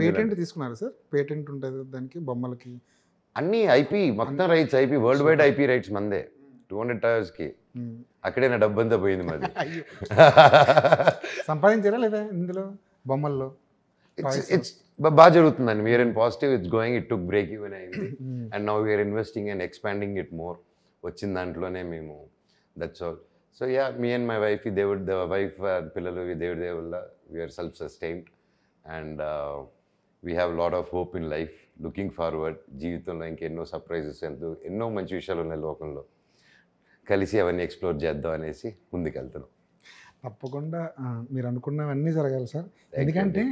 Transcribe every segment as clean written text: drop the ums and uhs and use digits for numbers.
Patent తీసుకున్నారు sir? Patent ఉంటుంది దానికి, బొమ్మలకి అన్ని ఐపీ మొత్తం rights, IP world wide IP rights మందే 200 టవర్స్కి. అక్కడే నా డబ్బంతా పోయింది మాది. సంపాదించారా లేదా ఇందులో బొమ్మల్లో? ఇట్స్ బాగా జరుగుతుందండి. We are in positive, it's going. It took break even అయింది and now we are investing and expanding it more. వచ్చిన దాంట్లోనే మేము that's all. So yeah, me and my wife, దేవుడి వైఫ్ పిల్లలు దేవుడి దేవుళ్ళ we are self sustained and we have lot of hope in life. Looking forward. జీవితంలో ఇంకెన్నో సర్ప్రైజెస్, ఎన్నో మంచి విషయాలు ఉన్నాయి లోకంలో. కలిసి అవన్నీ ఎక్స్ప్లోర్ చేద్దాం అనేసి ముందుకెళ్తున్నాం. తప్పకుండా మీరు అనుకున్నవన్నీ జరగాలి సార్. ఎందుకంటే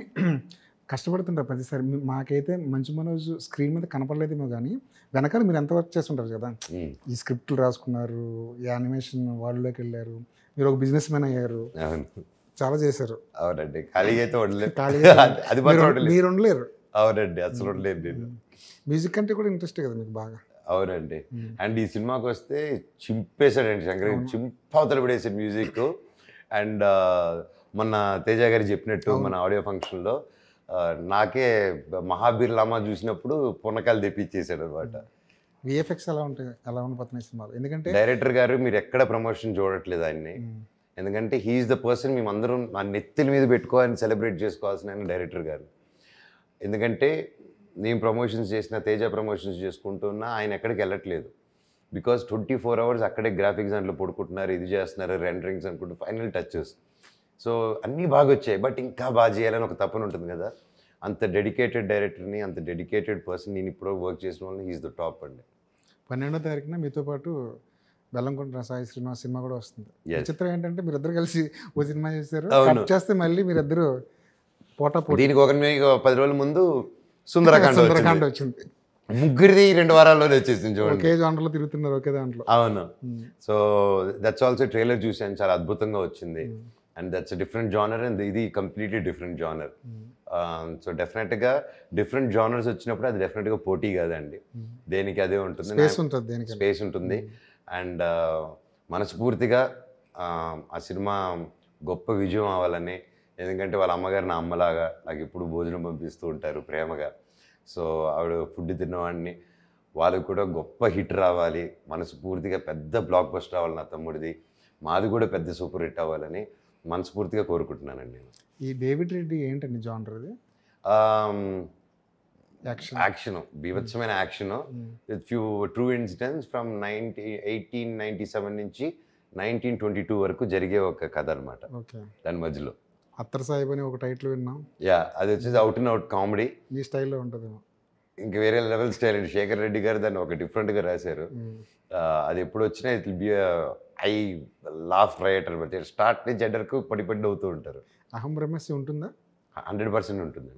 కష్టపడుతుంటారు ప్రతిసారి. మాకైతే మంచు మనోజ్ స్క్రీన్ మీద కనపడలేదేమో కానీ వెనకాల మీరు ఎంత వర్క్ చేస్తుంటారు కదా. ఈ స్క్రిప్ట్లు రాసుకున్నారు, ఈ యానిమేషన్ వాళ్ళలోకి వెళ్ళారు, మీరు ఒక బిజినెస్ మ్యాన్ అయ్యారు, చాలా చేశారు. అవునండి, ఖాళీగా అయితే ఉండలేదు. అది మీరు ఉండలేరు. అవునండి, అసలు ఉండలేదు నేను. మ్యూజిక్ అంటే కూడా ఇంట్రెస్ట్ కదా మీకు బాగా. అవునండి. అండ్ ఈ సినిమాకి వస్తే చింపేశాడండి శంకర్, చింపవతలు పడేసాడు మ్యూజిక్. అండ్ మొన్న తేజ గారు చెప్పినట్టు మన ఆడియో ఫంక్షన్లో నాకే మహాబీర్ లామా చూసినప్పుడు పునకాలు తెప్పించేసాడు అనమాట. విఎఫ్ఎక్స్ ఎలా ఉంటాయి, ఎలా ఉండిపోతున్నాయి సినిమాలు? ఎందుకంటే డైరెక్టర్ గారు మీరు ఎక్కడ ప్రమోషన్ చూడట్లేదు ఆయన్ని. ఎందుకంటే హీఈస్ ద పర్సన్ మేమందరం నా నెత్తిల మీద పెట్టుకోవాలని సెలబ్రేట్ చేసుకోవాల్సిన ఆయన డైరెక్టర్ గారు. ఎందుకంటే నేను ప్రమోషన్స్ చేసిన, తేజ ప్రమోషన్స్ చేసుకుంటున్నా, ఆయన ఎక్కడికి వెళ్ళట్లేదు. బికాజ్ 24 hours అక్కడే గ్రాఫిక్స్ దాంట్లో పడుకుంటున్నారు, ఇది చేస్తున్నారు, రెండరింగ్స్ అనుకుంటూ ఫైనల్ టచెస్. సో అన్నీ బాగా వచ్చాయి, బట్ ఇంకా బాగా చేయాలని ఒక తపన ఉంటుంది కదా. అంత డెడికేటెడ్ డైరెక్టర్ని, అంత డెడికేటెడ్ పర్సన్ నేను ఇప్పుడు వర్క్ చేసిన వాళ్ళని హీఈస్ ద టాప్ అండి. 12వ తారీఖున మీతో పాటు బెల్లంకొండ సాయి శ్రీనివాస్ సినిమా కూడా వస్తుంది. చిత్రం ఏంటంటే మీరిద్దరు కలిసి ఓ సినిమా చేశారు, కట్ చేస్తే మళ్ళీ మీరిద్దరు పోటా పోటీ. దీనికి ఒక 10 రోజుల ముందు సుందరకాండ వచ్చింది. ముగ్గురిది 2 వారాల్లోనే వచ్చేసింది చూడండి. ఒకే జానర్లో తిరుగుతున్నారు, ఒకే దాంట్లో. అవును. సో దట్స్ ఆల్సో ట్రైలర్ చూసాను, చాలా అద్భుతంగా వచ్చింది. And that's different genre and ఇది కంప్లీట్లీ డిఫరెంట్ జానర్. సో డెఫినెట్గా డిఫరెంట్ జానర్స్ వచ్చినప్పుడు అది డెఫినెట్గా పోటీ కాదండి, దేనికి అదే ఉంటుంది, స్పేస్ ఉంటుంది. అండ్ మనస్ఫూర్తిగా ఆ సినిమా గొప్ప విజయం అవ్వాలని. ఎందుకంటే వాళ్ళ అమ్మగారు నా అమ్మలాగా నాకు ఎప్పుడు భోజనం పంపిస్తూ ఉంటారు ప్రేమగా. సో ఆవిడ ఫుడ్ తిన్నవాడిని, వాళ్ళకి కూడా గొప్ప హిట్ రావాలి, మనస్ఫూర్తిగా పెద్ద బ్లాక్ బస్టర్ అవ్వాలి నా తమ్ముడిది, మాది కూడా పెద్ద సూపర్ హిట్ అవ్వాలని మనస్ఫూర్తిగా కోరుకుంటున్నానండి నేను. ఈ డేవిడ్ రెడ్డి ఏంటండి జానర్ ఇది? యాక్షన్, బీభత్సమైన action with few true incidents from 1897 నుంచి 1922 వరకు జరిగే ఒక కథ అనమాట. దాని మధ్యలో అత్తర్ సాహిబ్ అని ఒక టైటిల్ విన్నాం. యా, అది వచ్చేసి అవుట్ అండ్ అవుట్ కామెడీ. మీ స్టైల్లో ఉంటుందేమో. ఇంకా వేరే లెవెల్ స్టైల్ అండి. శేఖర్ రెడ్డి గారు దాన్ని ఒక డిఫరెంట్గా రాశారు. అది ఎప్పుడు వచ్చినా it will be I laugh writer. Start నుంచి ఎండర్కు పడి అవుతూ ఉంటారు. అహం బ్రహ్మస్య ఉంటుందా? 100% ఉంటుంది.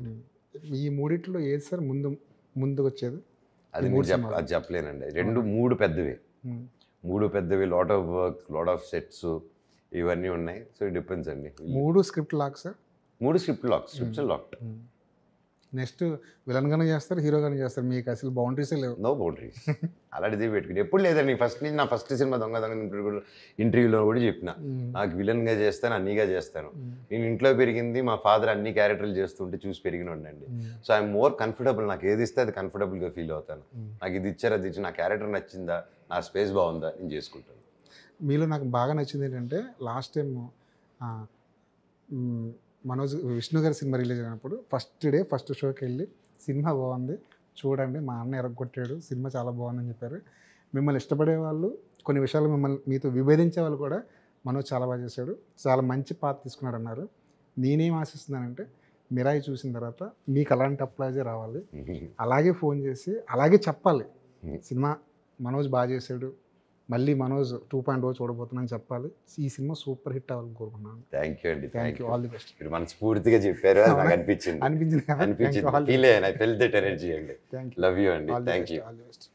ఈ మూడిట్లో ఏది సార్ ముందుకు వచ్చేది? అది అది చెప్పలేనండి. 3 పెద్దవి, 3 పెద్దవి, lot of work, lot of sets ఇవన్నీ ఉన్నాయి. సో ఇట్ డిపెండ్స్ అండి. 3 script locks sir? 3 scripts locked. Next విలన్గానే చేస్తారు, హీరోగానే చేస్తారు, మీకు అసలు బౌండరీసే లేవు? No boundaries. అలాంటిది పెట్టుకుని ఎప్పుడు లేదండి. నా ఫస్ట్ సినిమా దొంగ ఇంటర్వ్యూలో కూడా చెప్పిన, నాకు విలన్గా చేస్తాను, అన్నీగా చేస్తాను. నేను ఇంట్లో పెరిగింది, మా ఫాదర్ అన్ని క్యారెక్టర్లు చేస్తుంటే చూసి పెరిగిన ఉండండి. So I'm more comfortable. నాకు ఏది ఇస్తే అది కంఫర్టబుల్గా ఫీల్ అవుతాను. నాకు ఇది ఇచ్చారు, అది ఇచ్చి, నా క్యారెక్టర్ నచ్చిందా, నా స్పేస్ బాగుందా, నేను చేసుకుంటాను. మీలో నాకు బాగా నచ్చింది ఏంటంటే లాస్ట్ టైం మనోజ్ విష్ణు గారి సినిమా రిలీజ్ అయినప్పుడు ఫస్ట్ షోకి వెళ్ళి సినిమా బాగుంది చూడండి, మా అన్న ఎరగొట్టాడు, సినిమా చాలా బాగుందని చెప్పారు. మిమ్మల్ని ఇష్టపడే వాళ్ళు, కొన్ని విషయాలు మీతో విభేదించే వాళ్ళు కూడా మనోజ్ చాలా బాగా చేశాడు, చాలా మంచి పాత్ర తీసుకున్నాడు అన్నారు. నేనేం ఆశిస్తున్నానంటే మిరాయి చూసిన తర్వాత మీకు అలాంటి అప్లాజే రావాలి, అలాగే ఫోన్ చేసి అలాగే చెప్పాలి, సినిమా మనోజ్ బాగా చేశాడు, మళ్ళీ మనోజ్ 2.0 చూడబోతున్నాను చెప్పాలి, ఈ సినిమా సూపర్ హిట్ అవ్వాలని కోరుకున్నాను. థ్యాంక్ యూ అండి. Thank you. All the best. మీరు మనస్ఫూర్తిగా చెప్పారు, అనిపించింది. Feel I felt that energy అండి. లవ్ యూ అండి. Thank you. All the best.